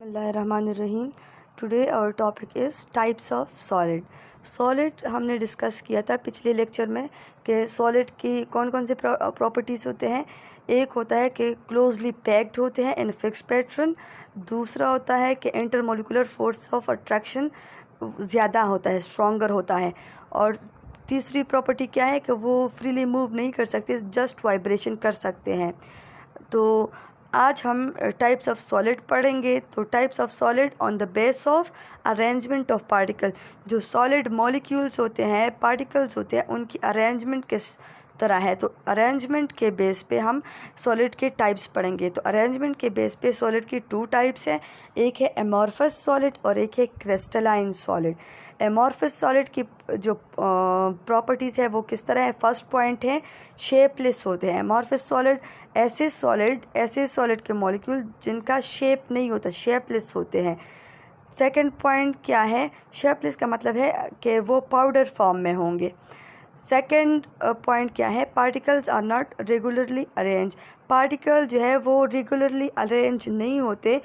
बिस्मिल्लाहिर्रहमानिर्रहीम। Today our topic is types of solid हमने discuss किया था पिछले लेक्चर में कि सॉलिड की कौन कौन से प्रॉपर्टीज़ होते हैं। एक होता है कि क्लोजली पैक्ड होते हैं इन फिक्स पैटर्न। दूसरा होता है कि इंटरमोलिकुलर फोर्स ऑफ अट्रैक्शन ज़्यादा होता है, स्ट्रॉन्गर होता है। और तीसरी प्रॉपर्टी क्या है कि वो फ्रीली मूव नहीं कर सकते, जस्ट वाइब्रेशन कर सकते हैं। तो आज हम टाइप्स ऑफ सॉलिड पढ़ेंगे। तो types of solid on the base of arrangement of particle. जो सॉलिड मॉलिक्यूल्स होते हैं, पार्टिकल्स होते हैं, उनकी अरेंजमेंट किस तरह है। तो अरेंजमेंट के बेस पे हम सॉलिड के टाइप्स पढ़ेंगे। तो अरेंजमेंट के बेस पे सॉलिड की टू टाइप्स हैं, एक है एमॉर्फस सॉलिड और एक है क्रिस्टलाइन सॉलिड। एमॉर्फस सॉलिड की जो प्रॉपर्टीज़ है वो किस तरह है। फर्स्ट पॉइंट है शेपलेस होते हैं। एमॉर्फस सॉलिड ऐसे सॉलिड के मॉलिक्यूल जिनका शेप नहीं होता, शेपलेस होते हैं। सेकंड पॉइंट क्या है, शेपलेस का मतलब है कि वो पाउडर फॉर्म में होंगे। सेकंड पॉइंट क्या है, particles are not regularly arrange. Particle जो है वो रेगुलरली अरेंज नहीं होते,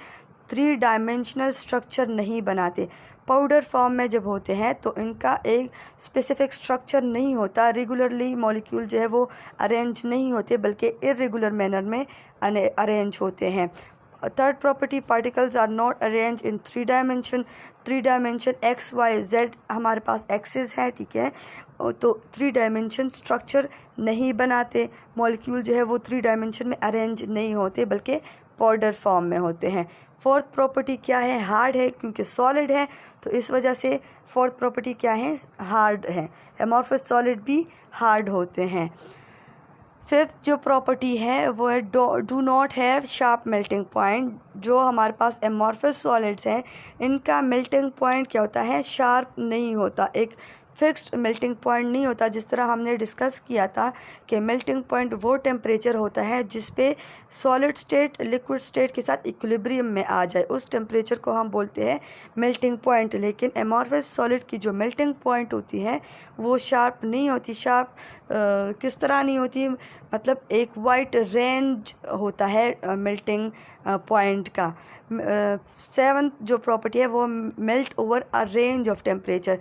थ्री डायमेंशनल स्ट्रक्चर नहीं बनाते। पाउडर फॉर्म में जब होते हैं तो इनका एक स्पेसिफिक स्ट्रक्चर नहीं होता। रेगुलरली मॉलिक्यूल जो है वो अरेंज नहीं होते, बल्कि इर्रेगुलर मैनर में अरेंज होते हैं। Third property, particles are not arrange in three dimension x y z हमारे पास एक्सेस है, ठीक है। तो थ्री डायमेंशन स्ट्रक्चर नहीं बनाते। मॉलिक्यूल जो है वो थ्री डायमेंशन में अरेंज नहीं होते, बल्कि पाउडर फॉर्म में होते हैं। फोर्थ प्रॉपर्टी क्या है, हार्ड है, क्योंकि सॉलिड है तो इस वजह से फोर्थ प्रॉपर्टी क्या है, हार्ड है। एमॉर्फस सॉलिड भी हार्ड होते हैं। फिफ्थ जो प्रॉपर्टी है वो है do not have sharp melting point. जो हमारे पास एमॉर्फस सॉलिड्स हैं इनका मेल्टिंग पॉइंट क्या होता है, शार्प नहीं होता, एक फिक्स्ड मेल्टिंग पॉइंट नहीं होता। जिस तरह हमने डिस्कस किया था कि मेल्टिंग पॉइंट वो टेम्परेचर होता है जिस पे सॉलिड स्टेट लिक्विड स्टेट के साथ इक्विलिब्रियम में आ जाए, उस टेम्परेचर को हम बोलते हैं मेल्टिंग पॉइंट। लेकिन एमॉर्फस सॉलिड की जो मेल्टिंग पॉइंट होती है वो शार्प नहीं होती। शार्प किस तरह नहीं होती, मतलब एक वाइड रेंज होता है मेल्टिंग पॉइंट का। सेवन्थ जो प्रॉपर्टी है वो melt over a range of temperature.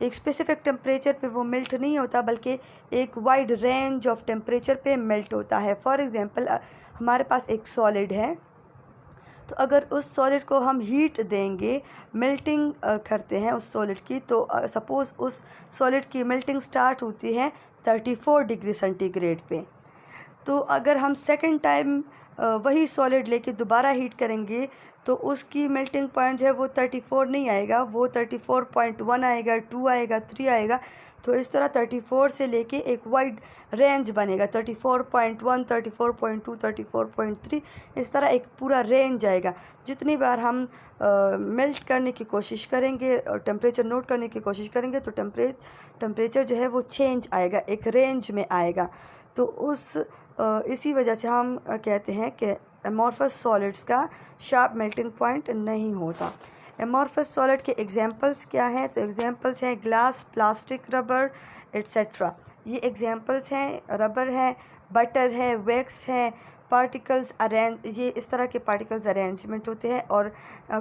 एक स्पेसिफिक टेम्परेचर पे वो मेल्ट नहीं होता, बल्कि एक वाइड रेंज ऑफ टेम्परेचर पे मेल्ट होता है। फॉर एग्जांपल हमारे पास एक सॉलिड है, तो अगर उस सॉलिड को हम हीट देंगे, मेल्टिंग करते हैं उस सॉलिड की, तो सपोज़ उस सॉलिड की मेल्टिंग स्टार्ट होती है 34 डिग्री सेंटीग्रेड पे। तो अगर हम सेकंड टाइम वही सॉलिड लेके दोबारा हीट करेंगे तो उसकी मेल्टिंग पॉइंट जो है वो 34 नहीं आएगा, वो 34.1 आएगा, 2 आएगा, 3 आएगा। तो इस तरह 34 से लेके एक वाइड रेंज बनेगा, 34.1, 34.2, 34.3, इस तरह एक पूरा रेंज आएगा। जितनी बार हम मेल्ट करने की कोशिश करेंगे और टेम्परेचर नोट करने की कोशिश करेंगे तो टेम्परेचर जो है वो चेंज आएगा, एक रेंज में आएगा। तो इसी वजह से हम कहते हैं कि एमॉर्फस सॉलिड्स का शार्प मेल्टिंग पॉइंट नहीं होता। एमॉर्फस सॉलिड के एग्जांपल्स क्या हैं, तो एग्जांपल्स हैं ग्लास, प्लास्टिक, रबर एट्सेट्रा। ये एग्जांपल्स हैं, रबर है, बटर है, वैक्स है, पार्टिकल्स अरेंज, ये इस तरह के पार्टिकल्स अरेंजमेंट होते हैं, और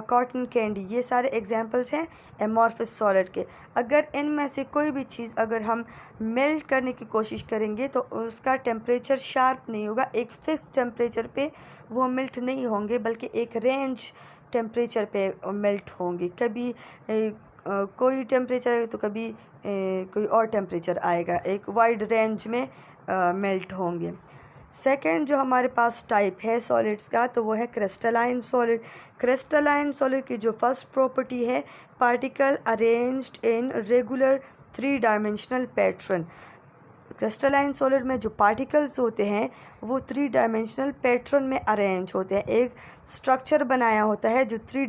कॉटन कैंडी, ये सारे एग्जांपल्स हैं एमॉर्फस सॉलिड के। अगर इनमें से कोई भी चीज़ अगर हम मेल्ट करने की कोशिश करेंगे तो उसका टेम्परेचर शार्प नहीं होगा, एक फिक्स टेम्परेचर पे वो मेल्ट नहीं होंगे, बल्कि एक रेंज टेम्परेचर पे मेल्ट होंगे। कभी कोई टेम्परेचर है तो कभी कोई और टेम्परेचर आएगा, एक वाइड रेंज में मेल्ट होंगे। सेकंड जो हमारे पास टाइप है सॉलिड्स का तो वो है क्रिस्टलाइन सॉलिड। क्रिस्टलाइन सॉलिड की जो फर्स्ट प्रॉपर्टी है, particle arranged in regular three dimensional pattern. Crystalline solid में जो पार्टिकल्स होते हैं वो थ्री डायमेंशनल पैटर्न में अरेंज होते हैं, एक स्ट्रक्चर बनाया होता है जो थ्री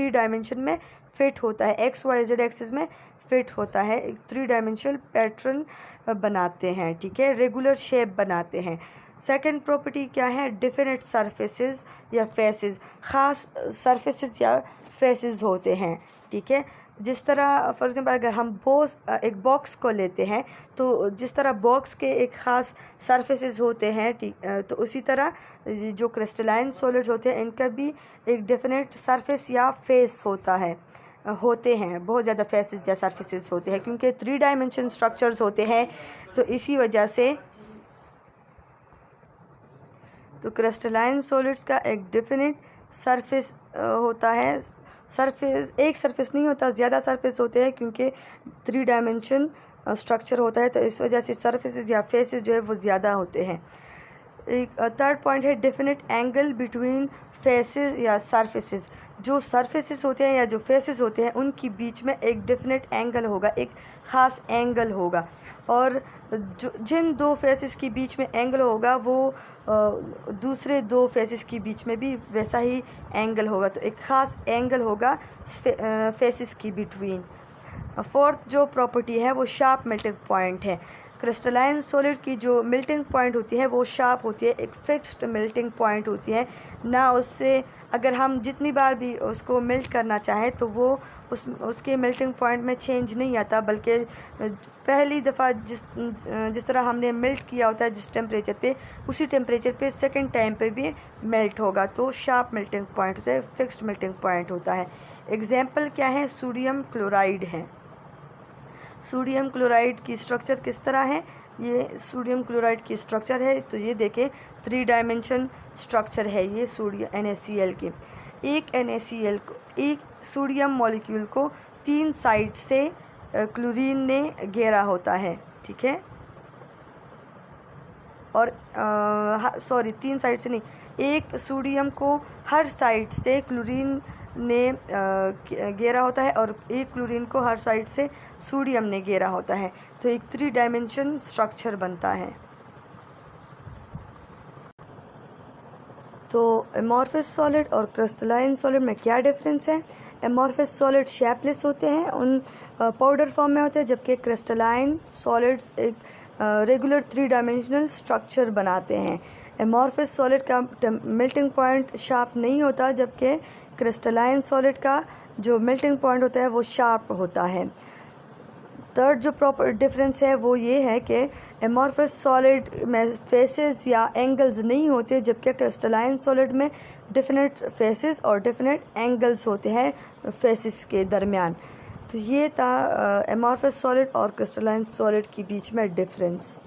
डायमेंशन में फिट होता है, एक्स वाई जेड एक्सिस में फिट होता है, एक थ्री डायमेंशनल पैटर्न बनाते हैं, ठीक है, रेगुलर शेप बनाते हैं। सेकंड प्रॉपर्टी क्या है, डिफिनेट सरफेसेस या फेसेस, ख़ास सरफेसेस या फेसेस होते हैं, ठीक है। जिस तरह फॉर एग्जांपल अगर हम एक बॉक्स को लेते हैं तो जिस तरह बॉक्स के एक ख़ास सरफेसेस होते हैं, ठीक, तो उसी तरह जो क्रिस्टलाइन सॉलिड्स होते हैं इनका भी एक डेफिनेट सरफेस या फेस होते हैं, बहुत ज़्यादा फेसेस या सरफेसेस होते हैं, क्योंकि 3 डायमेंशन स्ट्रक्चर्स होते हैं। तो इसी वजह से तो क्रिस्टलाइन सॉलिड्स का एक डेफिनेट सरफेस होता है। एक सरफेस नहीं होता, ज़्यादा सरफेस होते हैं, क्योंकि 3 डायमेंशन स्ट्रक्चर होता है, तो इस वजह से सरफेसेस या फेसेस जो है वो ज़्यादा होते हैं। एक थर्ड पॉइंट है डेफिनेट एंगल बिटवीन फेसेस या सरफेसेस। जो सरफेसेस होते हैं या जो फेसेस होते हैं उनके बीच में एक डेफिनेट एंगल होगा, एक ख़ास एंगल होगा, और जिन 2 फेसेस के बीच में एंगल होगा वो दूसरे 2 फेसेस के बीच में भी वैसा ही एंगल होगा। तो एक ख़ास एंगल होगा फेसेस की बिटवीन। फोर्थ जो प्रॉपर्टी है वो शार्प मेल्टिंग पॉइंट है। क्रिस्टलाइन सॉलिड की जो मेल्टिंग पॉइंट होती है वो शार्प होती है, एक फिक्स्ड मेल्टिंग पॉइंट होती है ना। उससे अगर हम जितनी बार भी उसको मेल्ट करना चाहें तो वो उसके मेल्टिंग पॉइंट में चेंज नहीं आता, बल्कि पहली दफ़ा जिस तरह हमने मेल्ट किया होता है जिस टेम्परेचर पे, उसी टेम्परेचर पे सेकंड टाइम पे भी मेल्ट होगा। तो शार्प मेल्टिंग पॉइंट होता है, फिक्स्ड मेल्टिंग पॉइंट होता है। एग्जाम्पल क्या है? सोडियम क्लोराइड है। सोडियम क्लोराइड की स्ट्रक्चर किस तरह है? ये सोडियम क्लोराइड की स्ट्रक्चर है, तो ये देखें 3 डायमेंशन स्ट्रक्चर है ये सोडियम NaCl के। एक सोडियम मॉलिक्यूल को 3 साइड से क्लोरीन ने घेरा होता है, ठीक है, और 3 साइड से नहीं, एक सोडियम को हर साइड से क्लोरीन ने घेरा होता है और एक क्लोरीन को हर साइड से सोडियम ने घेरा होता है, तो एक 3 डायमेंशन स्ट्रक्चर बनता है। तो एमॉर्फस सॉलिड और क्रिस्टलाइन सॉलिड में क्या डिफरेंस है? एमॉर्फस सॉलिड शेपलेस होते हैं, उन पाउडर फॉर्म में होते हैं, जबकि क्रिस्टलाइन सॉलिड्स एक रेगुलर 3 डायमेंशनल स्ट्रक्चर बनाते हैं। एमॉर्फस सॉलिड का मेल्टिंग पॉइंट शार्प नहीं होता, जबकि क्रिस्टलाइन सॉलिड का जो मेल्टिंग पॉइंट होता है वो शार्प होता है। थर्ड जो प्रॉपर डिफरेंस है वो ये है कि एमॉर्फस सॉलिड में फेसेस या एंगल्स नहीं होते, जबकि क्रिस्टलाइन सॉलिड में डेफिनेट फेसेस और डेफिनेट एंगल्स होते हैं फेसेस के दरमियान। तो ये था एमॉर्फस सॉलिड और क्रिस्टलाइन सॉलिड के बीच में डिफरेंस।